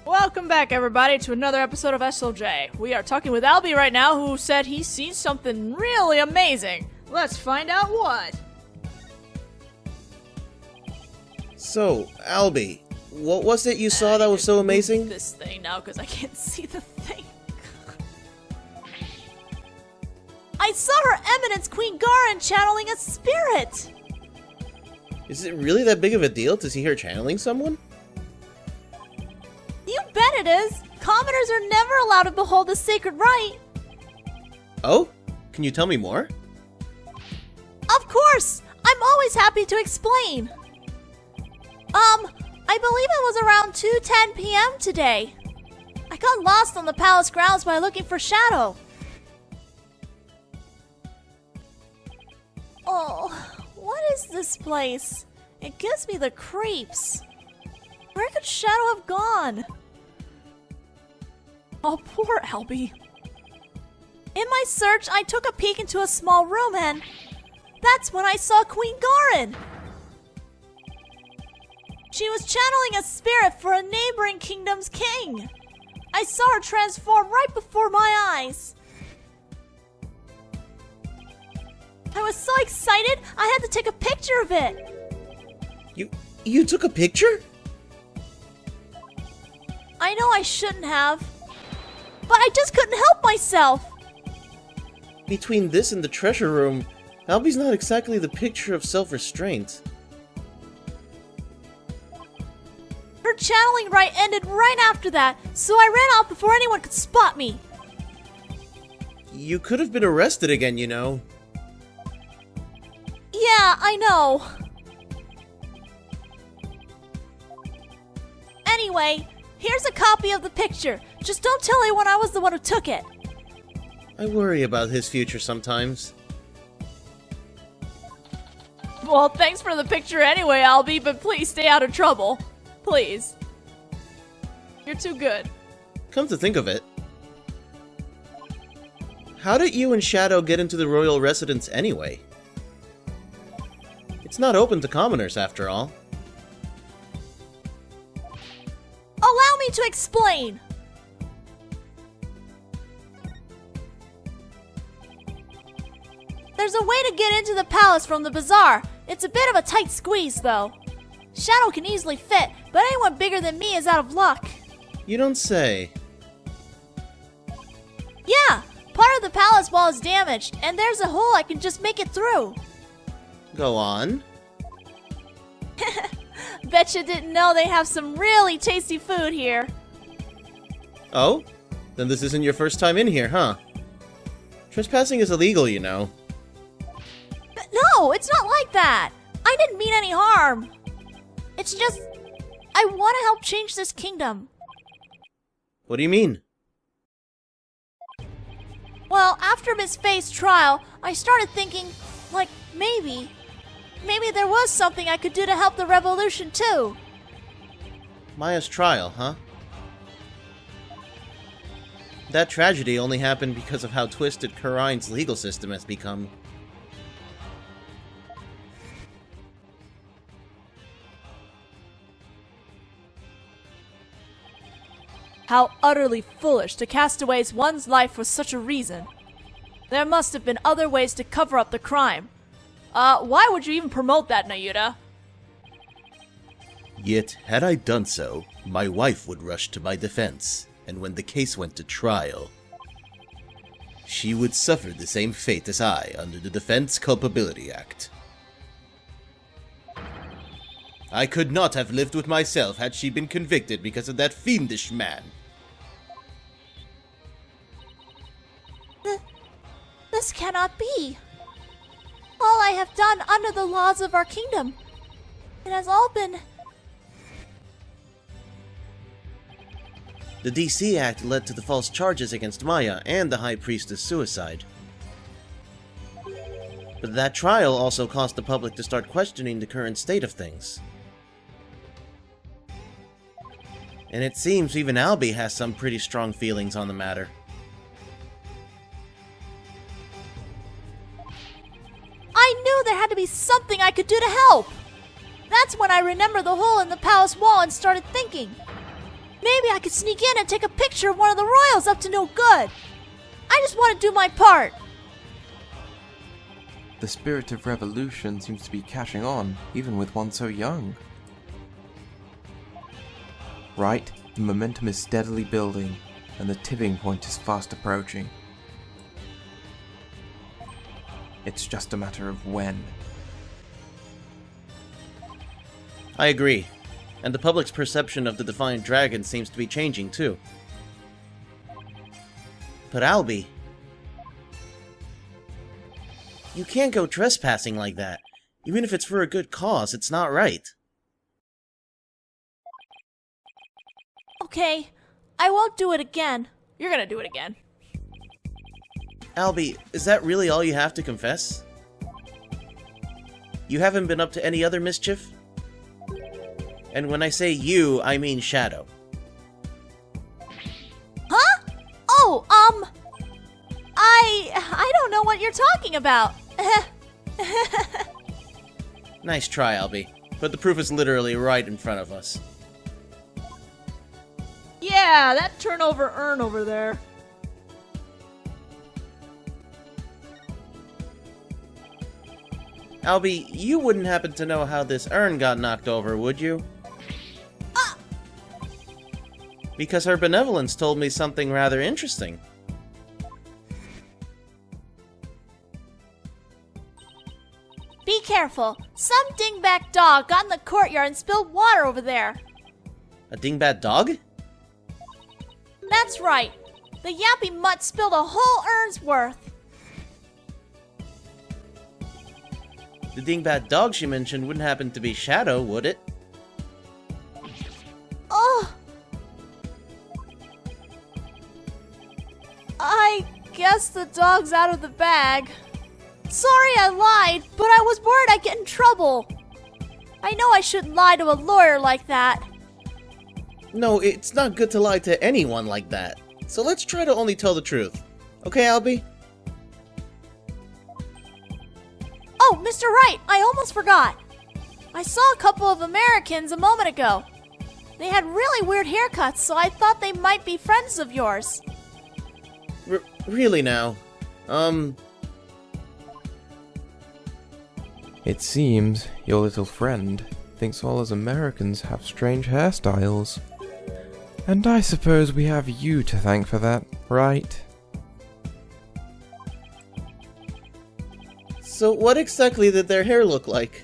Welcome back, everybody, to another episode of SLJ. We are talking with Albie right now, who said he's seen something really amazing. Let's find out what. So, Albie, what was it you saw that was so amazing? This thing now, because I can't see the thing. I saw Her Eminence Queen Garen channeling a spirit! Is it really that big of a deal to see her channeling someone? You bet it is! Commoners are never allowed to behold the sacred rite! Oh? Can you tell me more? Of course! I'm always happy to explain! I believe it was around 2:10 p.m. today. I got lost on the palace grounds by looking for Shadow. Oh, what is this place? It gives me the creeps. Where could Shadow have gone? Oh, poor Albie. In my search, I took a peek into a small room and that's when I saw Queen Garen. She was channeling a spirit for a neighboring kingdom's king. I saw her transform right before my eyes. I was so excited, I had to take a picture of it. You took a picture? I know I shouldn't have, but I just couldn't help myself. Between this and the treasure room, Albie's not exactly the picture of self-restraint. Her channeling rite ended right after that, so I ran off before anyone could spot me. You could have been arrested again, you know. Yeah, I know. Anyway, here's a copy of the picture. Just don't tell anyone I was the one who took it. I worry about his future sometimes. Well, thanks for the picture anyway, Albie, but please stay out of trouble. Please. You're too good. Come to think of it, how did you and Shadow get into the royal residence anyway? It's not open to commoners, after all. Allow me to explain. There's a way to get into the palace from the bazaar. It's a bit of a tight squeeze, though. Shadow can easily fit, but anyone bigger than me is out of luck. You don't say. Yeah, part of the palace wall is damaged, and there's a hole I can just make it through. Go on. Bet you didn't know they have some really tasty food here. Oh? Then this isn't your first time in here, huh? Trespassing is illegal, you know. But no, it's not like that. I didn't mean any harm. It's just, I want to help change this kingdom. What do you mean? Well, after Miss Faye's trial, I started thinking, like, maybe there was something I could do to help the revolution too. Maya's trial, huh? That tragedy only happened because of how twisted Khura'in's legal system has become. How utterly foolish to cast away one's life for such a reason. There must have been other ways to cover up the crime. Why would you even promote that, Nayuta? Yet, had I done so, my wife would rush to my defense, and when the case went to trial, she would suffer the same fate as I under the Defense Culpability Act. I could not have lived with myself had she been convicted because of that fiendish man. This cannot be. All I have done under the laws of our kingdom. It has all been... The DC Act led to the false charges against Maya and the High Priestess' suicide. But that trial also caused the public to start questioning the current state of things. And it seems even Albie has some pretty strong feelings on the matter. I knew there had to be something I could do to help. That's when I remembered the hole in the palace wall and started thinking. Maybe I could sneak in and take a picture of one of the royals up to no good. I just want to do my part. The spirit of revolution seems to be catching on, even with one so young. Right, the momentum is steadily building, and the tipping point is fast approaching. It's just a matter of when. I agree. And the public's perception of the Defiant Dragon seems to be changing, too. But Albie... you can't go trespassing like that. Even if it's for a good cause, it's not right. Okay, I won't do it again. You're gonna do it again. Albie, is that really all you have to confess? You haven't been up to any other mischief? And when I say you, I mean Shadow. Huh? Oh, I don't know what you're talking about. Nice try, Albie. But the proof is literally right in front of us. Yeah, that turnover urn over there. Albie, you wouldn't happen to know how this urn got knocked over, would you? Because her benevolence told me something rather interesting. Be careful. Some dingbat dog got in the courtyard and spilled water over there. A dingbat dog? That's right. The yappy mutt spilled a whole urn's worth. The dingbat dog she mentioned wouldn't happen to be Shadow, would it? Oh! I guess the dog's out of the bag. Sorry I lied, but I was worried I'd get in trouble. I know I shouldn't lie to a lawyer like that. No, it's not good to lie to anyone like that. So let's try to only tell the truth. Okay, Albie? Oh, Mr. Wright, I almost forgot. I saw a couple of Americans a moment ago. They had really weird haircuts, so I thought they might be friends of yours. Really now? It seems your little friend thinks all us Americans have strange hairstyles. And I suppose we have you to thank for that, right? So what exactly did their hair look like?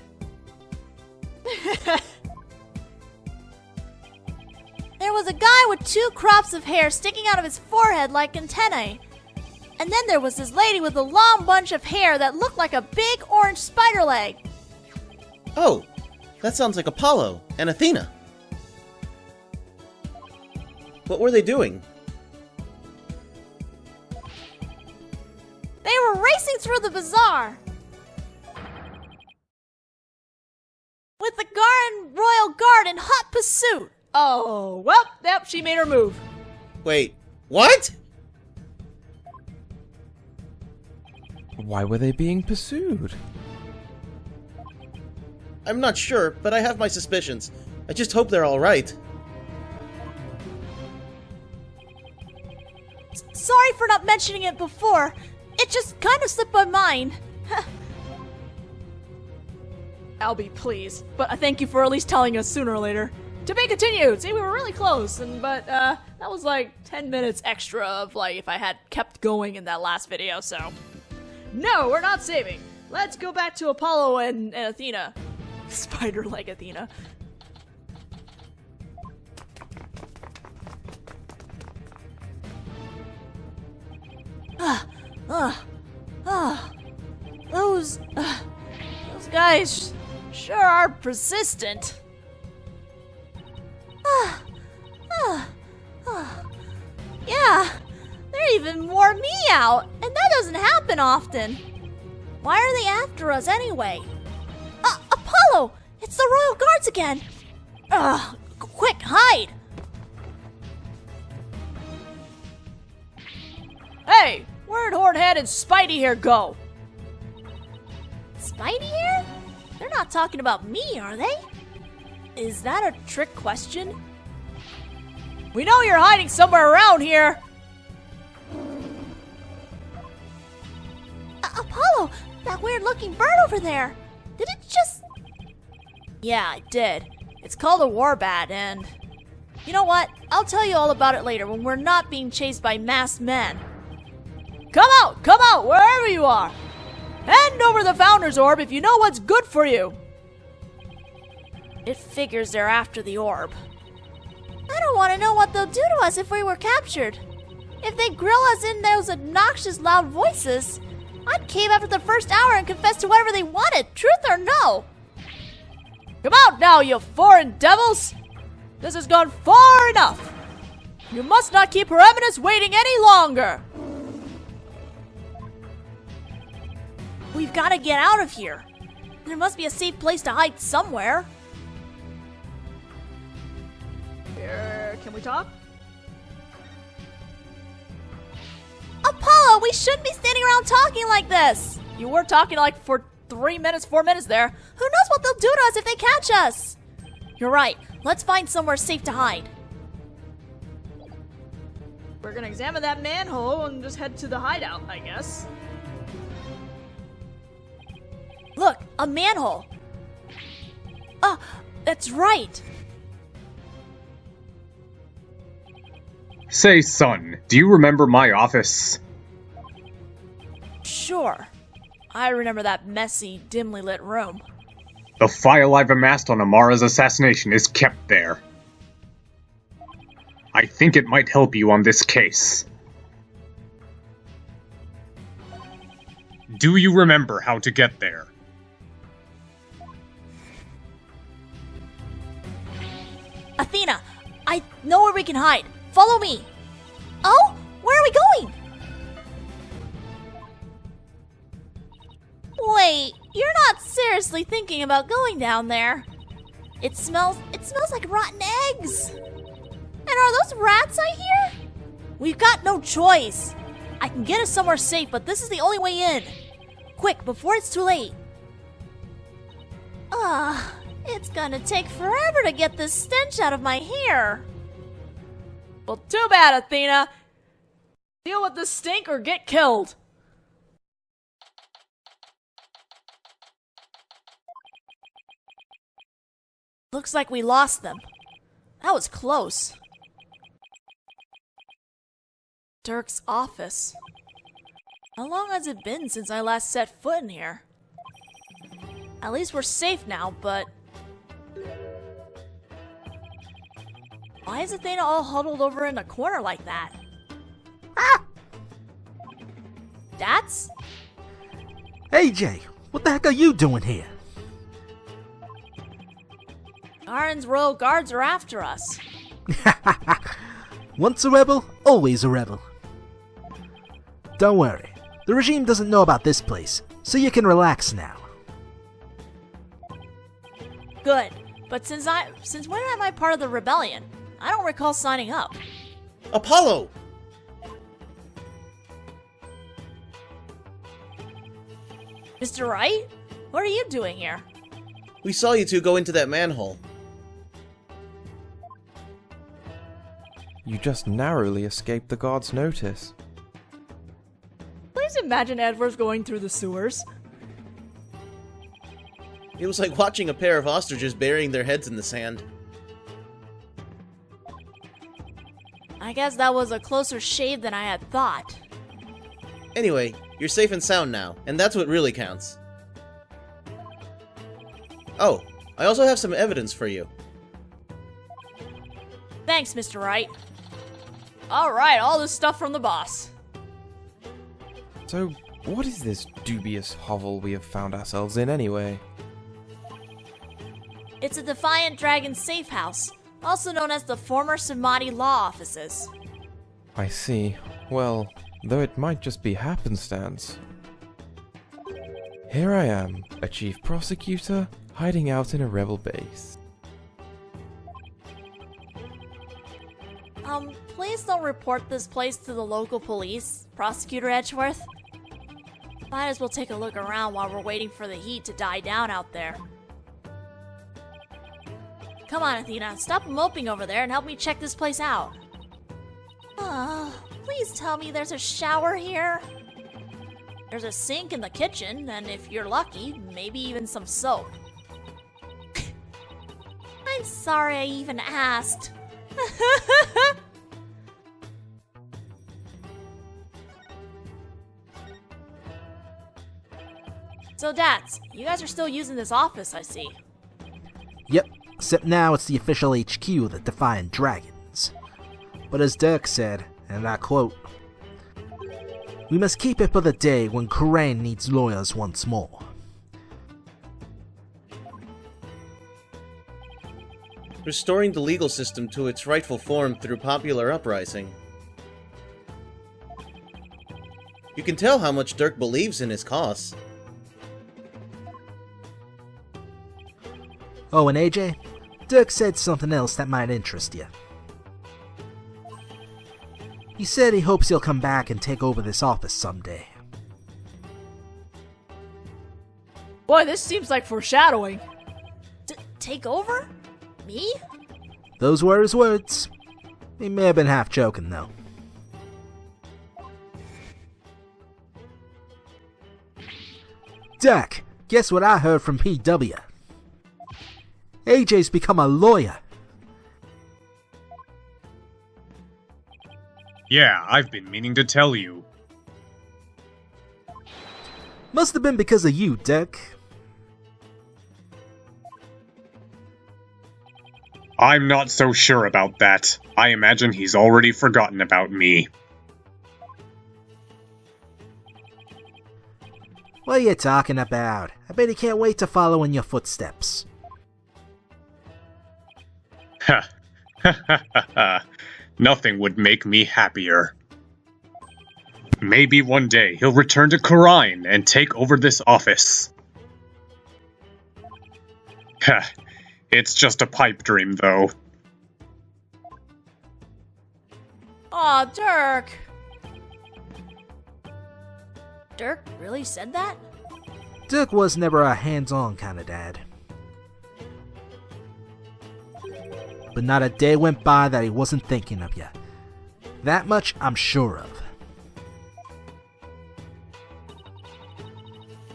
There was a guy with 2 crops of hair sticking out of his forehead like antennae. And then there was this lady with a long bunch of hair that looked like a big orange spider leg. Oh, that sounds like Apollo and Athena. What were they doing? They were racing through the bazaar with the Garan Royal Guard in hot pursuit. Oh, well, yep, she made her move. Wait, what? Why were they being pursued? I'm not sure, but I have my suspicions. I just hope they're alright. Sorry for not mentioning it before. It just kind of slipped my mind. Albie, please. But I thank you for at least telling us sooner or later. To be continued! See, we were really close, but that was like 10 minutes extra of like if I had kept going in that last video, so... No, we're not saving! Let's go back to Apollo and Athena. Spider-leg Athena. Those guys sure are persistent. Yeah, they're even wore me out, and that doesn't happen often. Why are they after us anyway? Apollo! It's the Royal Guards again! Quick, hide! Hey! Where'd Hornhead and Spidey here go? Spidey here? They're not talking about me, are they? Is that a trick question? We know you're hiding somewhere around here. Apollo, that weird-looking bird over there. Did it just... Yeah, it did. It's called a warbat, and... You know what? I'll tell you all about it later when we're not being chased by masked men. Come out, wherever you are. Hand over the Founder's Orb if you know what's good for you. It figures they're after the orb. I don't want to know what they'll do to us if we were captured. If they grill us in those obnoxious loud voices, I'd cave after the first hour and confess to whatever they wanted, truth or no. Come out now, you foreign devils! This has gone far enough! You must not keep Her Eminence waiting any longer! We've got to get out of here. There must be a safe place to hide somewhere. Can we talk? Apollo, we shouldn't be standing around talking like this. You were talking like for 3 minutes, 4 minutes there. Who knows what they'll do to us if they catch us? You're right. Let's find somewhere safe to hide. We're gonna examine that manhole and just head to the hideout, I guess. Look, a manhole. Oh, that's right. Say, son, do you remember my office? Sure. I remember that messy, dimly lit room. The file I've amassed on Amara's assassination is kept there. I think it might help you on this case. Do you remember how to get there? Athena, I know where we can hide. Follow me. Oh, where are we going? Wait, you're not seriously thinking about going down there. It smells like rotten eggs. And are those rats I hear? We've got no choice. I can get us somewhere safe, but this is the only way in. Quick, before it's too late. It's gonna take forever to get this stench out of my hair. Well, too bad, Athena. Deal with the stink or get killed. Looks like we lost them. That was close. Dirk's office. How long has it been since I last set foot in here? At least we're safe now, but... Why is Athena all huddled over in a corner like that? Ah! That's... Hey, Jay, what the heck are you doing here? Garen's royal guards are after us. Once a rebel, always a rebel. Don't worry, the regime doesn't know about this place, so you can relax now. Good, but since when am I part of the rebellion? I don't recall signing up. Apollo! Mr. Wright? What are you doing here? We saw you two go into that manhole. You just narrowly escaped the guard's notice. Please imagine Edward's going through the sewers. It was like watching a pair of ostriches burying their heads in the sand. I guess that was a closer shave than I had thought. Anyway, you're safe and sound now, and that's what really counts. Oh, I also have some evidence for you. Thanks, Mr. Wright. Alright, all this stuff from the boss. So, what is this dubious hovel we have found ourselves in anyway? It's a Defiant Dragon safe house, also known as the former Samadhi Law Offices. I see. Well, though it might just be happenstance. Here I am, a chief prosecutor, hiding out in a rebel base. Please don't report this place to the local police, Prosecutor Edgeworth. Might as well take a look around while we're waiting for the heat to die down out there. Come on, Athena, stop moping over there and help me check this place out. Please tell me there's a shower here. There's a sink in the kitchen, and if you're lucky, maybe even some soap. I'm sorry I even asked. So, Dads, you guys are still using this office, I see. Yep, except now it's the official HQ of the Defiant Dragons. But as Dirk said, and I quote, "We must keep it for the day when Kurain needs lawyers once more." Restoring the legal system to its rightful form through popular uprising. You can tell how much Dirk believes in his cause. Oh, and AJ, Dirk said something else that might interest you. He said he hopes he'll come back and take over this office someday. Boy, this seems like foreshadowing. Take over? Me? Those were his words. He may have been half joking, though. Dirk, guess what I heard from PW? AJ's become a lawyer. Yeah, I've been meaning to tell you. Must have been because of you, Dirk. I'm not so sure about that. I imagine he's already forgotten about me. What are you talking about? I bet he can't wait to follow in your footsteps. Ha ha ha ha. Nothing would make me happier. Maybe one day he'll return to Kurain and take over this office. Ha. It's just a pipe dream, though. Aw, Dirk. Dirk really said that? Dirk was never a hands-on kind of dad. But not a day went by that he wasn't thinking of you. That much I'm sure of.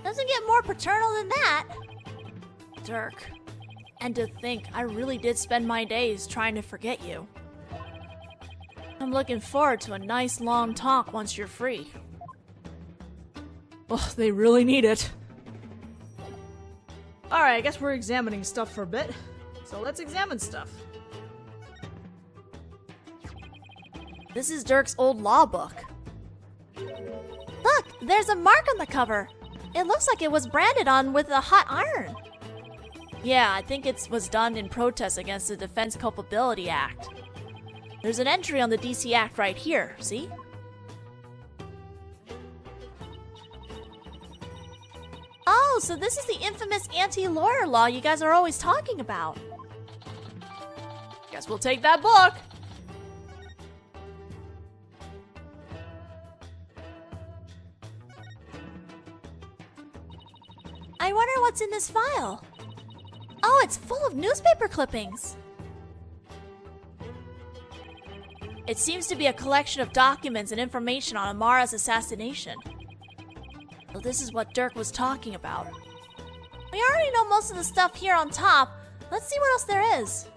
Doesn't get more paternal than that. Dirk. And to think, I really did spend my days trying to forget you. I'm looking forward to a nice long talk once you're free. Oh, they really need it. Alright, I guess we're examining stuff for a bit. So let's examine stuff. This is Dirk's old law book. Look, there's a mark on the cover. It looks like it was branded on with a hot iron. Yeah, I think it was done in protest against the Defense Culpability Act. There's an entry on the DC Act right here, see? Oh, so this is the infamous anti-lawyer law you guys are always talking about. Guess we'll take that book. I wonder what's in this file. Oh, it's full of newspaper clippings. It seems to be a collection of documents and information on Amara's assassination. So this is what Dirk was talking about. We already know most of the stuff here on top. Let's see what else there is.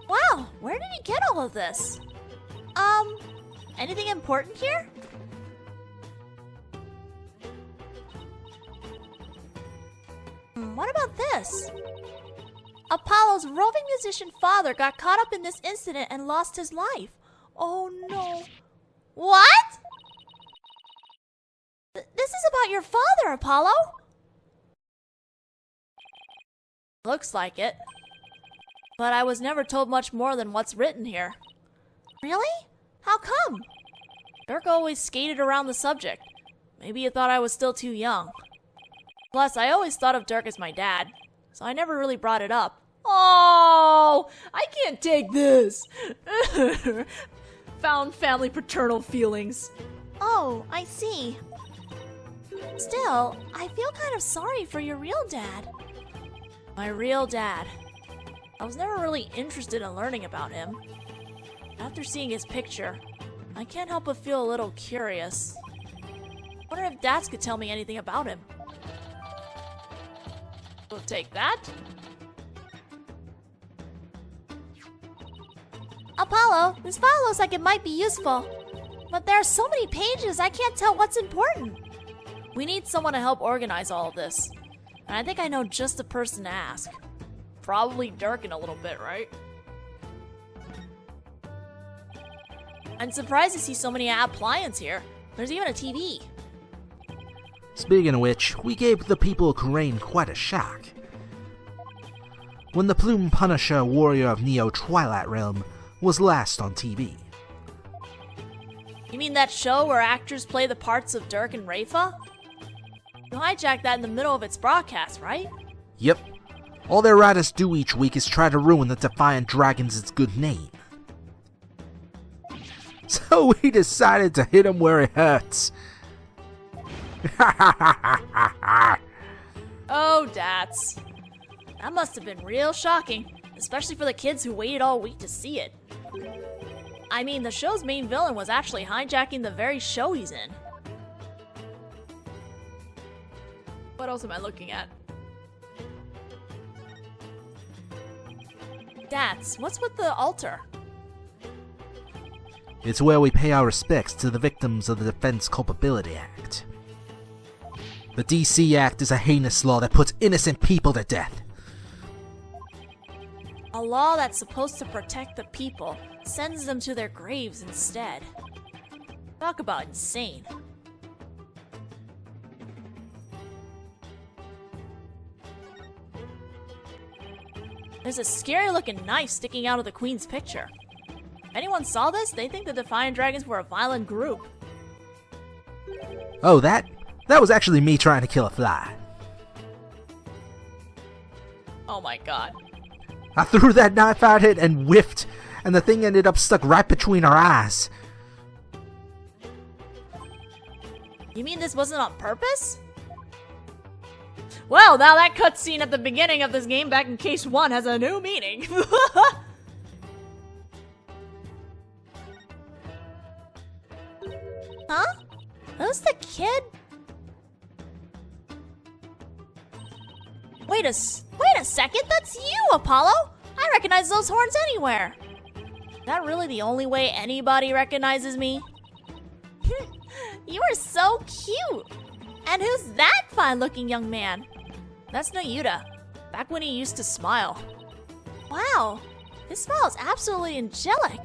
Wow, where did he get all of this? Anything important here? What about this? Apollo's roving musician father got caught up in this incident and lost his life. Oh no. What? This is about your father, Apollo. Looks like it. But I was never told much more than what's written here. Really? How come? Dirk always skated around the subject. Maybe he thought I was still too young. Plus, I always thought of Dirk as my dad, so I never really brought it up. Oh, I can't take this. Found family paternal feelings. Oh, I see. Still, I feel kind of sorry for your real dad. My real dad. I was never really interested in learning about him. After seeing his picture, I can't help but feel a little curious. Wonder if Dats could tell me anything about him. We'll take that. Apollo, this file looks like it might be useful. But there are so many pages, I can't tell what's important. We need someone to help organize all of this. And I think I know just the person to ask. Probably Dirk in a little bit, right? I'm surprised to see so many appliances here. There's even a TV. Speaking of which, we gave the people of Kurain quite a shock. When the Plume Punisher Warrior of Neo Twilight Realm was last on TV. You mean that show where actors play the parts of Dirk and Rafa? You hijacked that in the middle of its broadcast, right? Yep. All their writers do each week is try to ruin the Defiant Dragons' good name. So we decided to hit him where it hurts. Oh, Dats. That must have been real shocking, especially for the kids who waited all week to see it. I mean, the show's main villain was actually hijacking the very show he's in. What else am I looking at? Dats, what's with the altar? It's where we pay our respects to the victims of the Defense Culpability Act. The DC Act is a heinous law that puts innocent people to death. A law that's supposed to protect the people sends them to their graves instead. Talk about insane. There's a scary looking knife sticking out of the Queen's picture. If anyone saw this, they think the Defiant Dragons were a violent group. Oh, that was actually me trying to kill a fly. Oh my god. I threw that knife at it and whiffed, and the thing ended up stuck right between our eyes. You mean this wasn't on purpose? Well, now that cutscene at the beginning of this game back in Case 1 has a new meaning. Huh? Who's the kid? Wait a second, that's you, Apollo! I recognize those horns anywhere! Is that really the only way anybody recognizes me? You are so cute! And who's that fine-looking young man? That's Nayuta, back when he used to smile. Wow, his smile is absolutely angelic.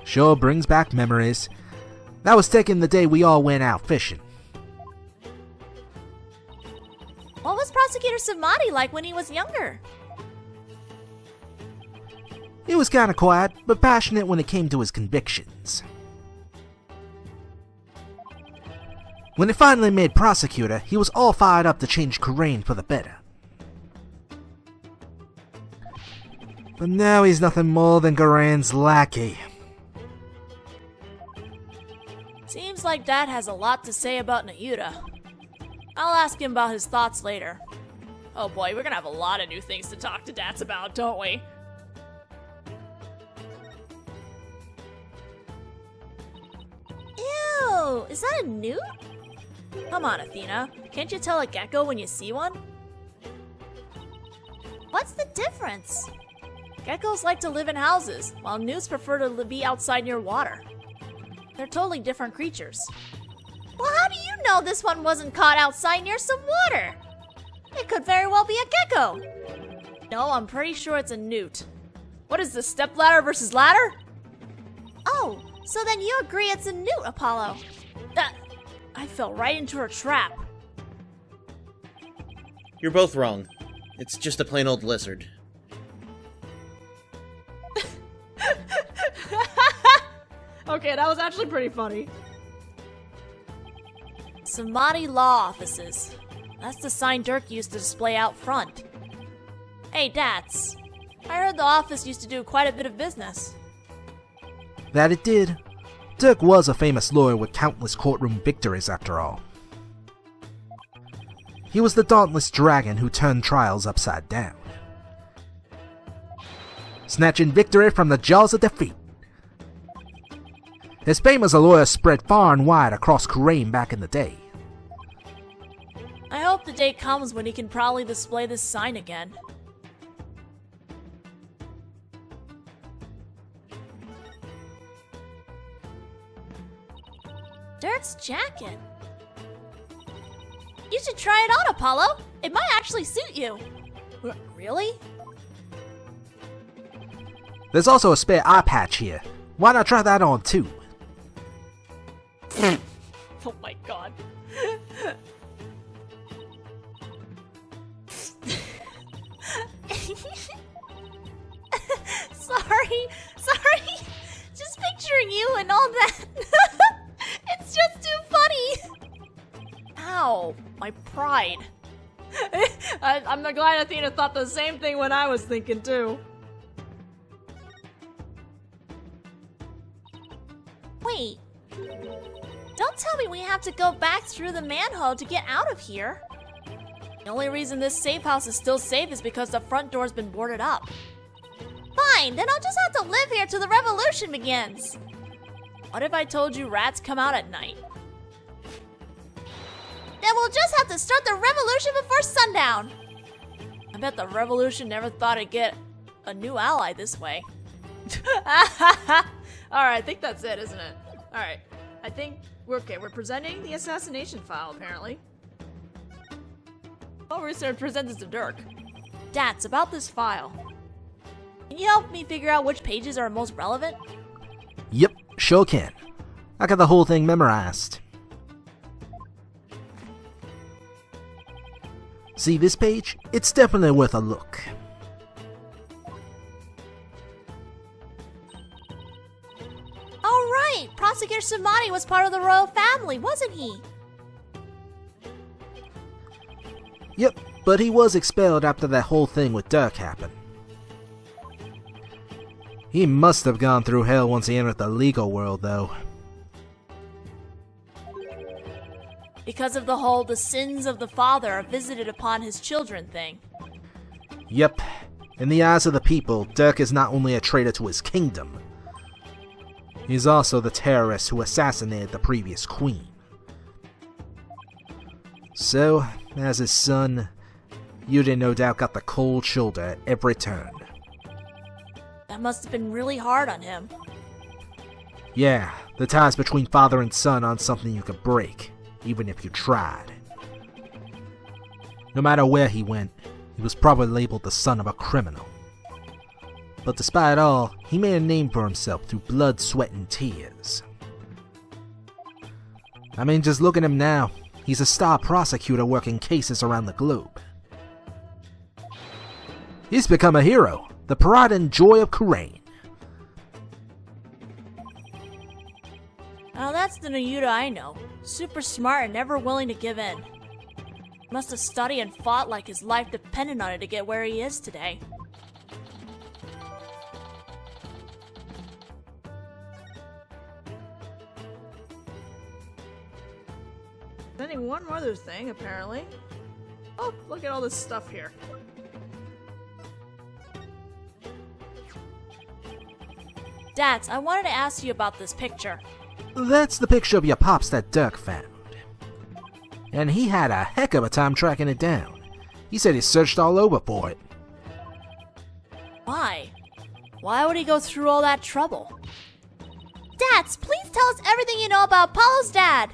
Sure brings back memories. That was taken the day we all went out fishing. What was Prosecutor Samadhi like when he was younger? He was kinda quiet, but passionate when it came to his convictions. When he finally made prosecutor, he was all fired up to change Kurain for the better. But now he's nothing more than Kurain's lackey. Seems like Dad has a lot to say about Nayuta. I'll ask him about his thoughts later. Oh boy, we're gonna have a lot of new things to talk to Dats about, don't we? Ew, is that a newt? Come on, Athena. Can't you tell a gecko when you see one? What's the difference? Geckos like to live in houses, while newts prefer to be outside near water. They're totally different creatures. Well, how do you know this one wasn't caught outside near some water? It could very well be a gecko. No, I'm pretty sure it's a newt. What is this, stepladder versus ladder? Oh, so then you agree it's a newt, Apollo. I fell right into her trap. You're both wrong. It's just a plain old lizard. Okay, that was actually pretty funny. Samadhi Law Offices. That's the sign Dirk used to display out front. Hey, Dats. I heard the office used to do quite a bit of business. That it did. Dirk was a famous lawyer with countless courtroom victories after all. He was the dauntless dragon who turned trials upside down. Snatching victory from the jaws of defeat. His fame as a lawyer spread far and wide across Kurain back in the day. I hope the day comes when he can proudly display this sign again. Dirk's jacket. You should try it on, Apollo. It might actually suit you. Really? There's also a spare eye patch here. Why not try that on too? Oh my god. Sorry. Just picturing you and all that. It's just too funny. Ow, my pride. I'm glad Athena thought the same thing when I was thinking too. Wait. Don't tell me we have to go back through the manhole to get out of here. The only reason this safe house is still safe is because the front door's been boarded up. Fine, then I'll just have to live here till the revolution begins. What if I told you rats come out at night? Then we'll just have to start the revolution before sundown. I bet the revolution never thought it'd get a new ally this way. Alright, I think that's it, isn't it? Alright, I think we're okay. We're presenting the assassination file, apparently. Oh, we're going to present this to Dirk. Dats, about this file. Can you help me figure out which pages are most relevant? Yep, sure can. I got the whole thing memorized. See this page? It's definitely worth a look. Oh right, Prosecutor Samani was part of the royal family, wasn't he? Yep, but he was expelled after that whole thing with Dirk happened. He must have gone through hell once he entered the legal world, though. Because of the whole "the sins of the father are visited upon his children" thing. Yep, in the eyes of the people, Dirk is not only a traitor to his kingdom, he's also the terrorist who assassinated the previous queen. So, as his son, Yude no doubt got the cold shoulder at every turn. That must have been really hard on him. Yeah, the ties between father and son aren't something you could break, even if you tried. No matter where he went, he was probably labeled the son of a criminal. But despite all, he made a name for himself through blood, sweat, and tears. I mean, just look at him now. He's a star prosecutor working cases around the globe. He's become a hero, the pride and joy of Kurain. Oh, that's the Nayuta I know. Super smart and never willing to give in. Must have studied and fought like his life depended on it to get where he is today. Sending one more other thing, apparently. Oh, look at all this stuff here. Dats, I wanted to ask you about this picture. That's the picture of your pops that Dirk found. And he had a heck of a time tracking it down. He said he searched all over for it. Why? Why would he go through all that trouble? Dats, please tell us everything you know about Apollo's dad!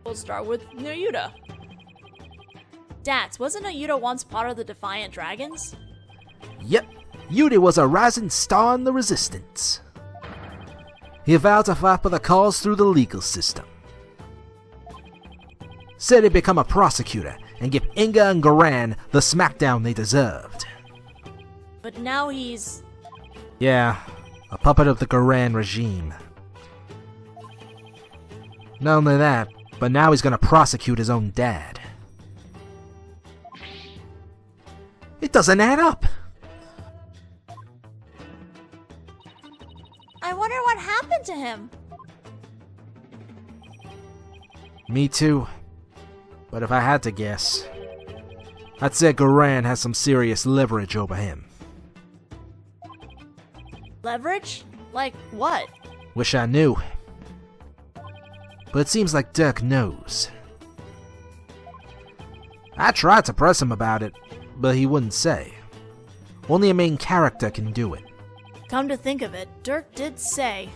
We'll start with Nayuta. Dats, wasn't Nayuta once part of the Defiant Dragons? Yep, Yude was a rising star in the resistance. He vowed to fight for the cause through the legal system. Said he'd become a prosecutor and give Inga and Garan the smackdown they deserved. But now he's... Yeah, a puppet of the Garan regime. Not only that, but now he's gonna prosecute his own dad. It doesn't add up! I wonder what happened to him. Me too. But if I had to guess, I'd say Garan has some serious leverage over him. Leverage? Like what? Wish I knew. But it seems like Dirk knows. I tried to press him about it, but he wouldn't say. Only a main character can do it. Come to think of it, Dirk did say.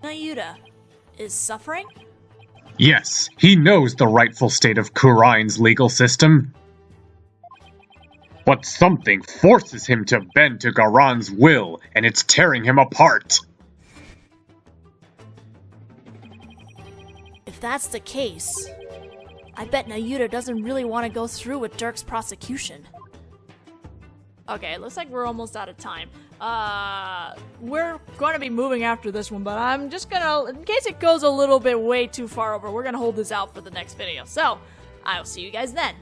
Nayuta is suffering? Yes, he knows the rightful state of Kurain's legal system. But something forces him to bend to Garan's will, and it's tearing him apart. If that's the case, I bet Nayuta doesn't really want to go through with Dirk's prosecution. Okay, looks like we're almost out of time. We're going to be moving after this one, but I'm just gonna, in case it goes a little bit way too far over, we're gonna hold this out for the next video. So, I will see you guys then.